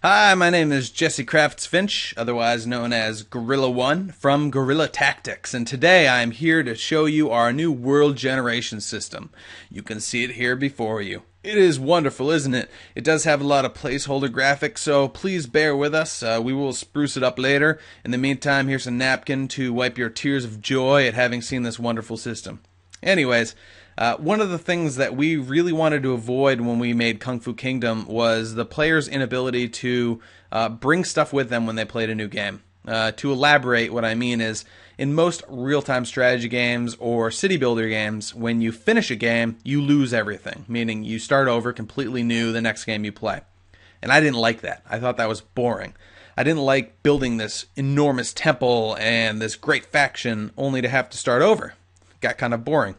Hi, my name is Jesse Crafts Finch, otherwise known as Gorilla One from Guerrilla Tactics, and today I am here to show you our new world generation system. You can see it here before you. It is wonderful, isn't it? It does have a lot of placeholder graphics, so please bear with us. We will spruce it up later. In the meantime, here's a napkin to wipe your tears of joy at having seen this wonderful system. Anyways, one of the things that we really wanted to avoid when we made Kung Fu Kingdom was the player's inability to bring stuff with them when they played a new game. To elaborate, what I mean is, in most real-time strategy games or city builder games, when you finish a game, you lose everything, meaning you start over completely new the next game you play. And I didn't like that. I thought that was boring. I didn't like building this enormous temple and this great faction only to have to start over. It got kind of boring.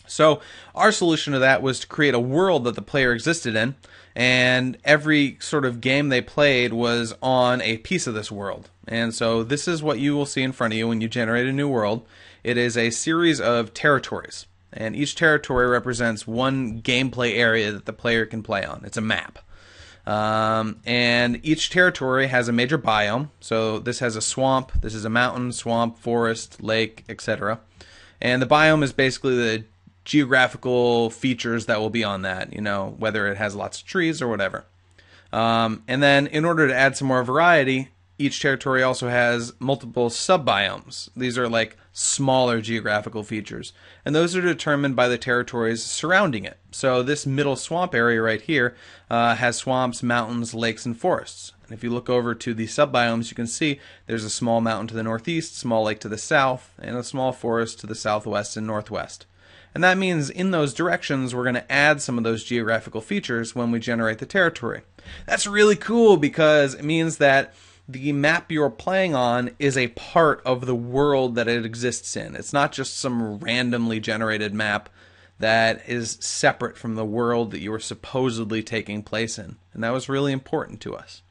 So our solution to that was to create a world that the player existed in, and every sort of game they played was on a piece of this world. And so this is what you will see in front of you when you generate a new world. It is a series of territories, and each territory represents one gameplay area that the player can play on. It's a map. And each territory has a major biome. So this has a swamp, this is a mountain, swamp, forest, lake, etc. And the biome is basically the geographical features that will be on that, you know, whether it has lots of trees or whatever. And then in order to add some more variety, each territory also has multiple sub-biomes. These are like smaller geographical features, and those are determined by the territories surrounding it. So this middle swamp area right here has swamps, mountains, lakes, and forests. And if you look over to the sub-biomes, you can see there's a small mountain to the northeast, small lake to the south, and a small forest to the southwest and northwest. And that means in those directions, we're going to add some of those geographical features when we generate the territory. That's really cool because it means that the map you're playing on is a part of the world that it exists in. It's not just some randomly generated map that is separate from the world that you were supposedly taking place in. And that was really important to us.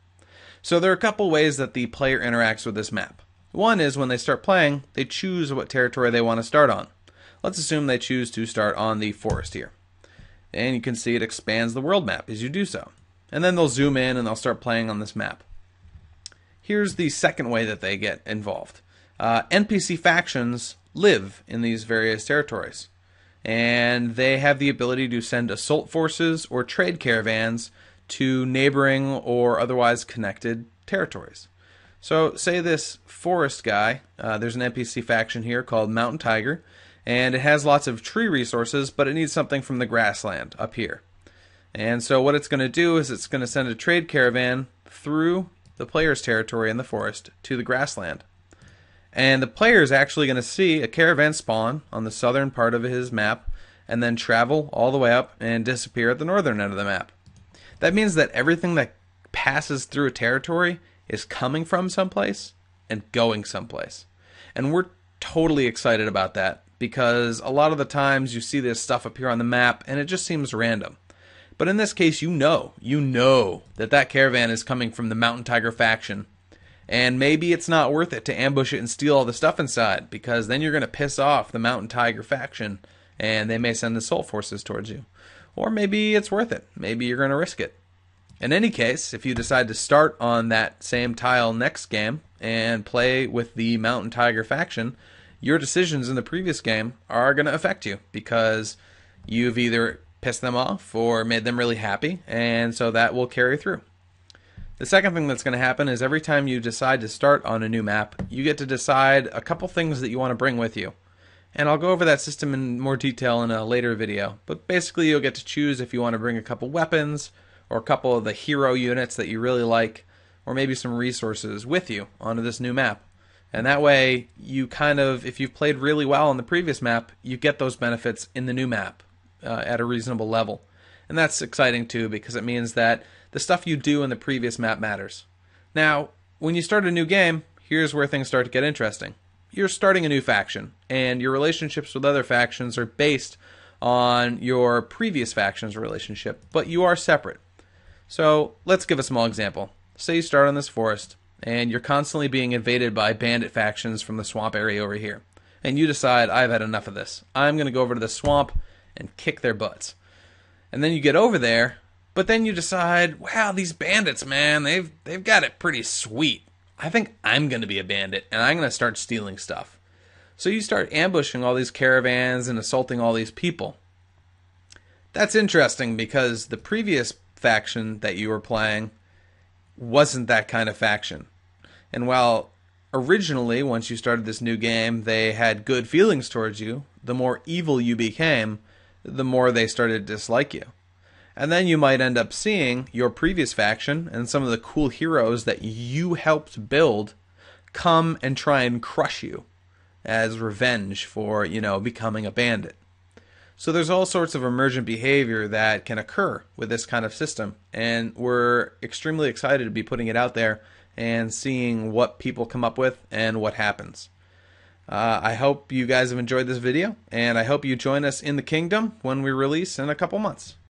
So there are a couple ways that the player interacts with this map. One is when they start playing, they choose what territory they want to start on. Let's assume they choose to start on the forest here. And you can see it expands the world map as you do so. And then they'll zoom in and they'll start playing on this map. Here's the second way that they get involved. NPC Factions live in these various territories. And they have the ability to send assault forces or trade caravans to neighboring or otherwise connected territories. So say this forest guy, there's an NPC faction here called Mountain Tiger, and it has lots of tree resources, but it needs something from the grassland up here. And so what it's going to do is it's going to send a trade caravan through the player's territory in the forest to the grassland. And the player is actually going to see a caravan spawn on the southern part of his map and then travel all the way up and disappear at the northern end of the map. That means that everything that passes through a territory is coming from someplace and going someplace. And we're totally excited about that, because a lot of the times you see this stuff appear on the map and it just seems random. But in this case, you know that that caravan is coming from the Mountain Tiger faction. And maybe it's not worth it to ambush it and steal all the stuff inside, because then you're going to piss off the Mountain Tiger faction and they may send assault forces towards you. Or maybe it's worth it. Maybe you're going to risk it. In any case, if you decide to start on that same tile next game and play with the Mountain Tiger faction, your decisions in the previous game are going to affect you, because you've either pissed them off or made them really happy, and so that will carry through. The second thing that's going to happen is every time you decide to start on a new map, you get to decide a couple things that you want to bring with you. And I'll go over that system in more detail in a later video, but basically you'll get to choose if you want to bring a couple weapons or a couple of the hero units that you really like, or maybe some resources with you onto this new map. And that way, you kind of, if you've played really well on the previous map, you get those benefits in the new map at a reasonable level. And that's exciting too, because it means that the stuff you do in the previous map matters. Now, when you start a new game, here's where things start to get interesting. You're starting a new faction, and your relationships with other factions are based on your previous faction's relationship, but you are separate. So, let's give a small example. Say you start on this forest, and you're constantly being invaded by bandit factions from the swamp area over here. And you decide, I've had enough of this. I'm going to go over to the swamp and kick their butts. And then you get over there, But then you decide, wow, these bandits, man, they've got it pretty sweet. I think I'm going to be a bandit, and I'm going to start stealing stuff. So you start ambushing all these caravans and assaulting all these people. That's interesting because the previous faction that you were playing wasn't that kind of faction. And while originally, once you started this new game, they had good feelings towards you, the more evil you became, the more they started to dislike you. And then you might end up seeing your previous faction and some of the cool heroes that you helped build come and try and crush you as revenge for, becoming a bandit. So there's all sorts of emergent behavior that can occur with this kind of system, and we're extremely excited to be putting it out there and seeing what people come up with and what happens. I hope you guys have enjoyed this video, and I hope you join us in the kingdom when we release in a couple months.